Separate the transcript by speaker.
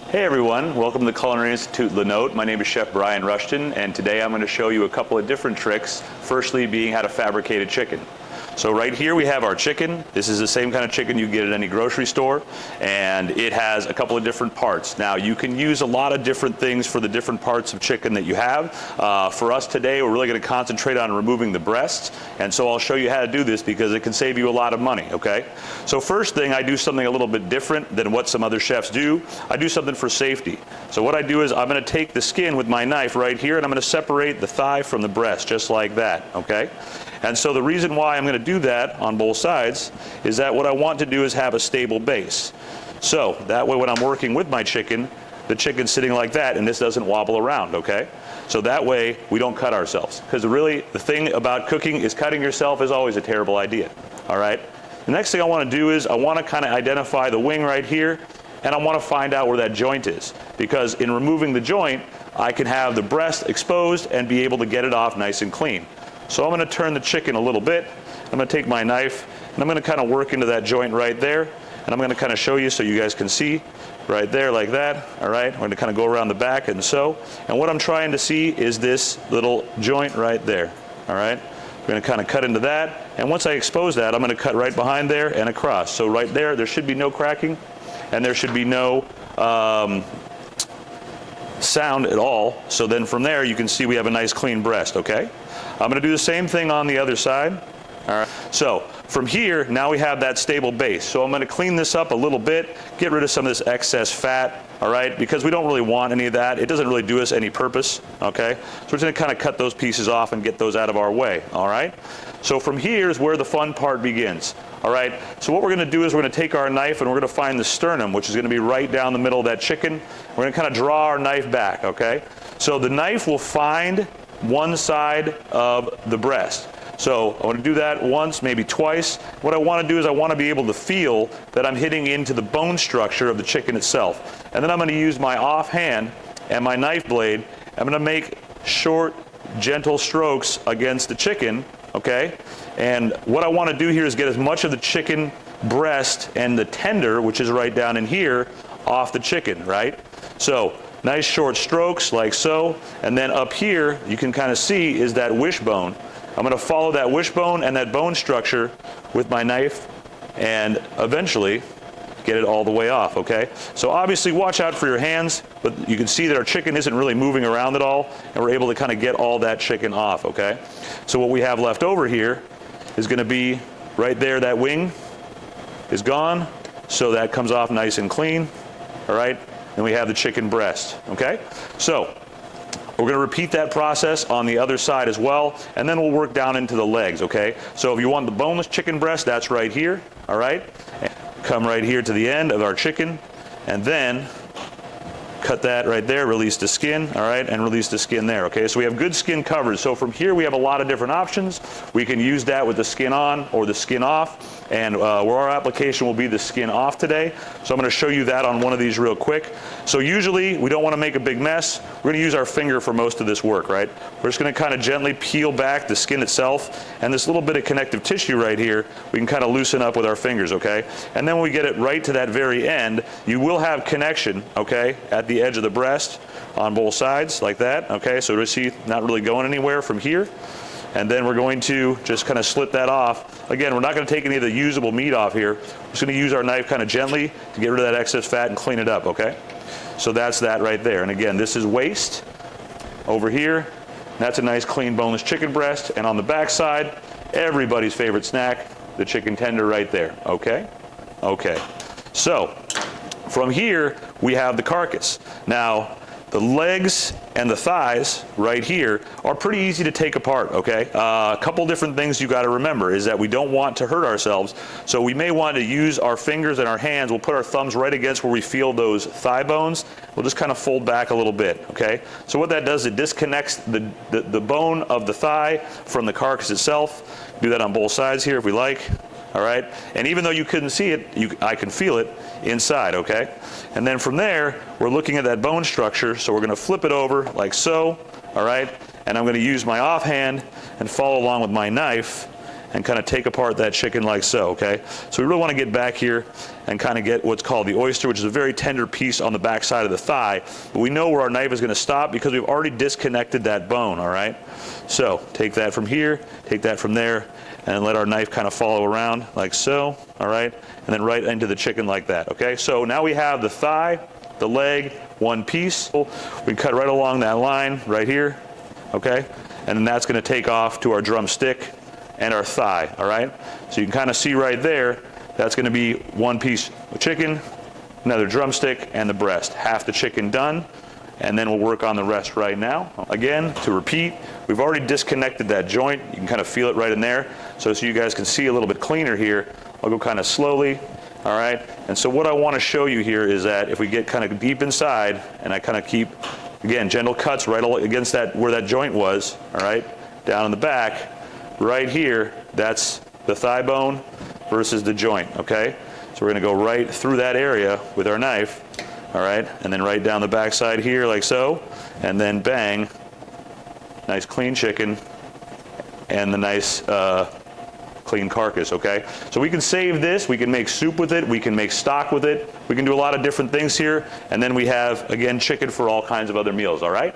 Speaker 1: Hey everyone, welcome to the Culinary Institute Lenotre. My name is Chef Brian Rushton, and today I'm going to show you a couple of different tricks, firstly being how to fabricate a chicken. So right here we have our chicken. This is the same kind of chicken you get at any grocery store, and it has a couple of different parts. Now you can use a lot of different things for the different parts of chicken that you have. For us today, we're really going to concentrate on removing the breasts, and so I'll show you how to do this because it can save you a lot of money, okay? So first thing, I do something a little bit different than what some other chefs do. I do something for safety. So what I do is I'm going to take the skin with my knife right here, and I'm going to separate the thigh from the breast, just like that, okay? And so the reason why I'm going to do that on both sides is that what I want to do is have a stable base. So that way when I'm working with my chicken, the chicken's sitting like that and this doesn't wobble around, okay? So that way we don't cut ourselves. Because really the thing about cooking is cutting yourself is always a terrible idea, all right? The next thing I want to do is I want to kind of identify the wing right here, and I want to find out where that joint is. Because in removing the joint, I can have the breast exposed and be able to get it off nice and clean. So I'm going to turn the chicken a little bit. I'm going to take my knife and I'm going to kind of work into that joint right there. And I'm going to kind of show you so you guys can see right there like that. All right, I'm going to kind of go around the back and so. And what I'm trying to see is this little joint right there. All right, I'm going to kind of cut into that. And once I expose that, I'm going to cut right behind there and across. So right there should be no cracking and there should be no sound at all. So then from there you can see we have a nice clean breast, okay? I'm going to do the same thing on the other side. All right. So from here, now we have that stable base. So I'm going to clean this up a little bit, get rid of some of this excess fat, all right, because we don't really want any of that. It doesn't really do us any purpose, okay? So we're just going to kind of cut those pieces off and get those out of our way, all right? So from here is where the fun part begins, all right? So what we're going to do is we're going to take our knife and we're going to find the sternum, which is going to be right down the middle of that chicken. We're going to kind of draw our knife back, okay? So the knife will find one side of the breast. So I want to do that once, maybe twice. What I want to do is I want to be able to feel that I'm hitting into the bone structure of the chicken itself. And then I'm going to use my offhand and my knife blade. I'm going to make short, gentle strokes against the chicken, okay? And what I want to do here is get as much of the chicken breast and the tender, which is right down in here, off the chicken, right? So nice short strokes like so, and then up here you can kind of see is that wishbone. I'm going to follow that wishbone and that bone structure with my knife and eventually get it all the way off, okay? So obviously watch out for your hands, but you can see that our chicken isn't really moving around at all, and we're able to kind of get all that chicken off, okay? So what we have left over here is going to be right there, that wing is gone, so that comes off nice and clean, all right? And we have the chicken breast, okay? So we're going to repeat that process on the other side as well, and then we'll work down into the legs, okay? So if you want the boneless chicken breast, that's right here, all right? And come right here to the end of our chicken, and then cut that right there, release the skin, all right, and release the skin there, okay? So we have good skin coverage. So from here we have a lot of different options. We can use that with the skin on or the skin off, and where our application will be the skin off today. So I'm going to show you that on one of these real quick. So usually we don't want to make a big mess. We're going to use our finger for most of this work, right? We're just going to kind of gently peel back the skin itself, and this little bit of connective tissue right here, we can kind of loosen up with our fingers, okay? And then when we get it right to that very end, you will have connection, okay, at the edge of the breast on both sides like that, okay? So you see not really going anywhere from here. And then we're going to just kind of slit that off. Again, we're not going to take any of the usable meat off here. We're just going to use our knife kind of gently to get rid of that excess fat and clean it up, okay? So that's that right there. And again, this is waist over here. That's a nice clean boneless chicken breast. And on the back side, everybody's favorite snack, the chicken tender right there, okay? Okay. So from here, we have the carcass. Now, the legs and the thighs right here are pretty easy to take apart, okay? A couple different things you got to remember is that we don't want to hurt ourselves, so we may want to use our fingers and our hands. We'll put our thumbs right against where we feel those thigh bones. We'll just kind of fold back a little bit, okay? So what that does, it disconnects the bone of the thigh from the carcass itself. Do that on both sides here if we like. All right, and even though you couldn't see it, I can feel it inside, okay? And then from there, we're looking at that bone structure, so we're gonna flip it over like so, all right? And I'm gonna use my offhand and follow along with my knife, and kind of take apart that chicken like so, okay? So we really want to get back here and kind of get what's called the oyster, which is a very tender piece on the back side of the thigh. But we know where our knife is going to stop because we've already disconnected that bone, all right? So take that from here, take that from there, and let our knife kind of follow around like so, all right? And then right into the chicken like that, okay? So now we have the thigh, the leg, one piece. We cut right along that line right here, okay? And then that's going to take off to our drumstick and our thigh, all right? So you can kind of see right there, that's going to be one piece of chicken, another drumstick, and the breast. Half the chicken done, and then we'll work on the rest right now. Again, to repeat, we've already disconnected that joint. You can kind of feel it right in there. So you guys can see a little bit cleaner here, I'll go kind of slowly, all right? And so what I want to show you here is that if we get kind of deep inside, and I kind of keep, again, gentle cuts right against that, where that joint was, all right? Down in the back, right here, that's the thigh bone versus the joint, okay? So we're going to go right through that area with our knife, all right? And then right down the back side here like so, and then bang, nice clean chicken, and the nice clean carcass, okay? So we can save this, we can make soup with it, we can make stock with it, we can do a lot of different things here, and then we have, again, chicken for all kinds of other meals, all right?